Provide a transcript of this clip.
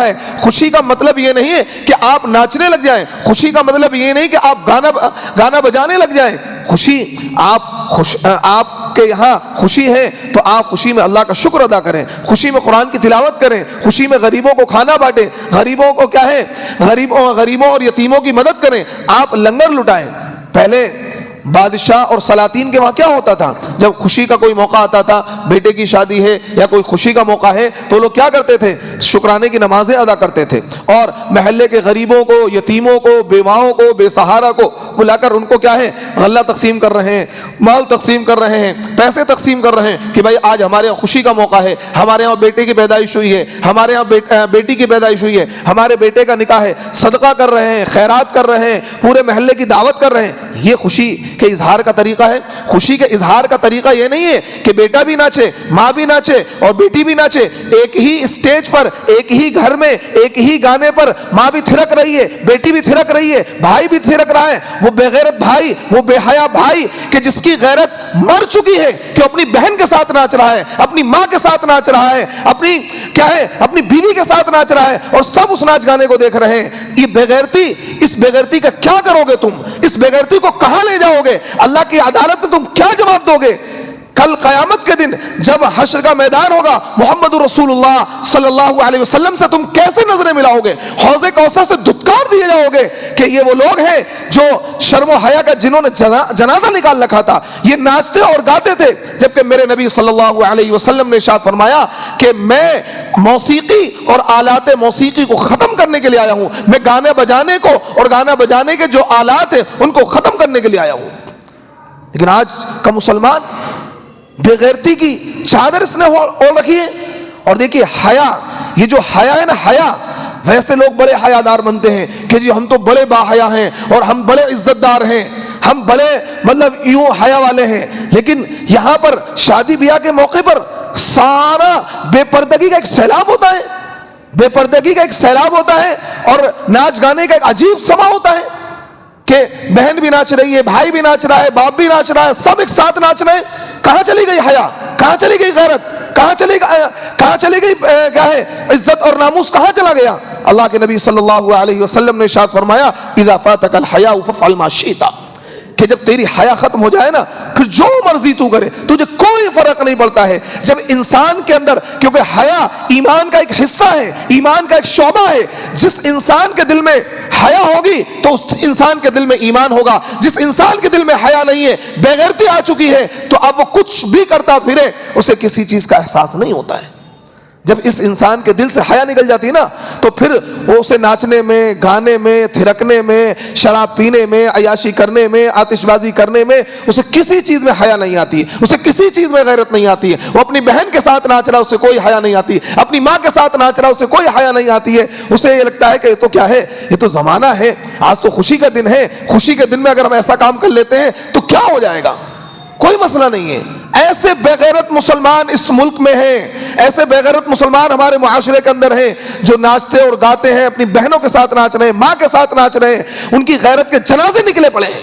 ہے خوشی کا مطلب یہ نہیں ہے کہ آپ ناچنے لگ جائیں، خوشی کا مطلب یہ نہیں کہ آپ گانا بجانے لگ جائیں. خوشی آپ کے یہاں خوشی ہے تو آپ خوشی میں اللہ کا شکر ادا کریں، خوشی میں قرآن کی تلاوت کریں، خوشی میں غریبوں کو کھانا بانٹیں، غریبوں کو کیا ہے غریبوں اور یتیموں کی مدد کریں، آپ لنگر لٹائیں. پہلے بادشاہ اور سلاطین کے وہاں کیا ہوتا تھا؟ جب خوشی کا کوئی موقع آتا تھا، بیٹے کی شادی ہے یا کوئی خوشی کا موقع ہے، تو لوگ کیا کرتے تھے؟ شکرانے کی نمازیں ادا کرتے تھے، اور محلے کے غریبوں کو، یتیموں کو، بیواؤں کو، بے سہارا کو بلا کر ان کو کیا ہے غلہ تقسیم کر رہے ہیں، مال تقسیم کر رہے ہیں، پیسے تقسیم کر رہے ہیں کہ بھائی آج ہمارے یہاں خوشی کا موقع ہے، ہمارے یہاں بیٹے کی پیدائش ہوئی ہے، ہمارے یہاں بیٹی کی پیدائش ہوئی ہے، ہمارے بیٹے کا نکاح ہے. صدقہ کر رہے ہیں، خیرات کر رہے ہیں، پورے محلے کی دعوت کر رہے ہیں. یہ خوشی کے اظہار کا طریقہ ہے. خوشی کے اظہار کا طریقہ یہ نہیں ہے کہ بیٹا بھی ناچے، ماں بھی ناچے اور بیٹی بھی ناچے. ایک ہی اسٹیج پر، ایک ہی گھر میں، ایک ہی گانے پر ماں بھی تھرک رہی ہے، بیٹی بھی تھرک رہی ہے، بھائی بھی تھرک رہا ہے. وہ بے غیرت بھائی، وہ بے حیا بھائی کہ جس کی غیرت مر چکی ہے، کہ اپنی بہن کے ساتھ ناچ رہا ہے، اپنی ماں کے ساتھ ناچ رہا ہے، اپنی بیوی کے ساتھ ناچ رہا ہے، اور سب اس ناچ گانے کو دیکھ رہے ہیں. یہ بے غیرتی، اس بے غیرتی کا کیا کرو گے تم؟ اس بے غیرتی کو کہاں لے جاؤ گے؟ اللہ کی عدالت میں تم کیا جواب دو گے؟ کل قیامت کے دن جب حشر کا میدان ہوگا، محمد رسول اللہ صلی اللہ علیہ وسلم سے تم کیسے نظریں ملاؤ گے؟ حوض کوثر سے دھتکار دیے جاؤ گے کہ یہ وہ لوگ ہیں جو شرم و حیا کا جنہوں نے جنازہ نکال رکھا تھا، یہ ناچتے اور گاتے تھے. جبکہ میرے نبی صلی اللہ علیہ وسلم نے ارشاد فرمایا کہ میں موسیقی اور آلات موسیقی کو ختم کرنے کے لیے آیا ہوں، میں گانے بجانے کو اور گانا بجانے کے جو آلات ہیں ان کو ختم کرنے کے لیے آیا ہوں. لیکن آج کا مسلمان بے غیرتی کی چادر اس نے اوڑھ رکھی ہے. اور دیکھیے حیا، یہ جو حیا ہے نا، حیا، ویسے لوگ بڑے حیادار بنتے ہیں کہ جی ہم تو بڑے با حیا ہیں اور ہم بڑے عزت دار ہیں، ہم بڑے یوں حیا والے ہیں. لیکن یہاں پر شادی بیاہ کے موقع پر سارا بے پردگی کا ایک سیلاب ہوتا ہے، بے پردگی کا ایک سیلاب ہوتا ہے، اور ناچ گانے کا ایک عجیب سما ہوتا ہے کہ بہن بھی ناچ رہی ہے، بھائی بھی ناچ رہا ہے، باپ بھی ناچ رہا ہے، سب ایک ساتھ ناچ رہے ہیں. کہاں چلی گئی حیا؟ کہاں چلی گئی غیرت؟ کہاں چلی گئی کیا ہے عزت اور ناموس؟ کہاں چلا گیا؟ اللہ کے نبی صلی اللہ علیہ وسلم نے ارشاد فرمایا اذا فاتك الحیاء فافعل ما شئت، کہ جب تیری حیا ختم ہو جائے نا، پھر جو مرضی تو کرے، تجھے کوئی فرق نہیں پڑتا ہے. جب انسان کے اندر، کیونکہ حیا ایمان کا ایک حصہ ہے، ایمان کا ایک شعبہ ہے، جس انسان کے دل میں حیا ہوگی تو اس انسان کے دل میں ایمان ہوگا. جس انسان کے دل میں حیا نہیں ہے، بے غیرتی آ چکی ہے، تو اب وہ کچھ بھی کرتا پھرے، اسے کسی چیز کا احساس نہیں ہوتا ہے. جب اس انسان کے دل سے حیا نکل جاتی ہے نا، تو پھر وہ اسے ناچنے میں، گانے میں، تھرکنے میں، شراب پینے میں، عیاشی کرنے میں، آتش بازی کرنے میں، اسے کسی چیز میں حیا نہیں آتی، اسے کسی چیز میں غیرت نہیں آتی ہے. وہ اپنی بہن کے ساتھ ناچ رہا ہے، اسے کوئی حیا نہیں آتی، اپنی ماں کے ساتھ ناچ رہا ہے، اسے کوئی حیا نہیں آتی ہے. اسے یہ لگتا ہے کہ یہ تو کیا ہے، یہ تو زمانہ ہے، آج تو خوشی کا دن ہے، خوشی کے دن میں اگر ہم ایسا کام کر لیتے ہیں تو کیا ہو جائے گا؟ کوئی مسئلہ نہیں ہے. ایسے بے غیرت مسلمان اس ملک میں ہیں، ایسے بے غیرت مسلمان ہمارے معاشرے کے اندر ہیں جو ناچتے اور گاتے ہیں، اپنی بہنوں کے ساتھ ناچ رہے ہیں، ماں کے ساتھ ناچ رہے ہیں، ان کی غیرت کے جنازے نکلے پڑے ہیں.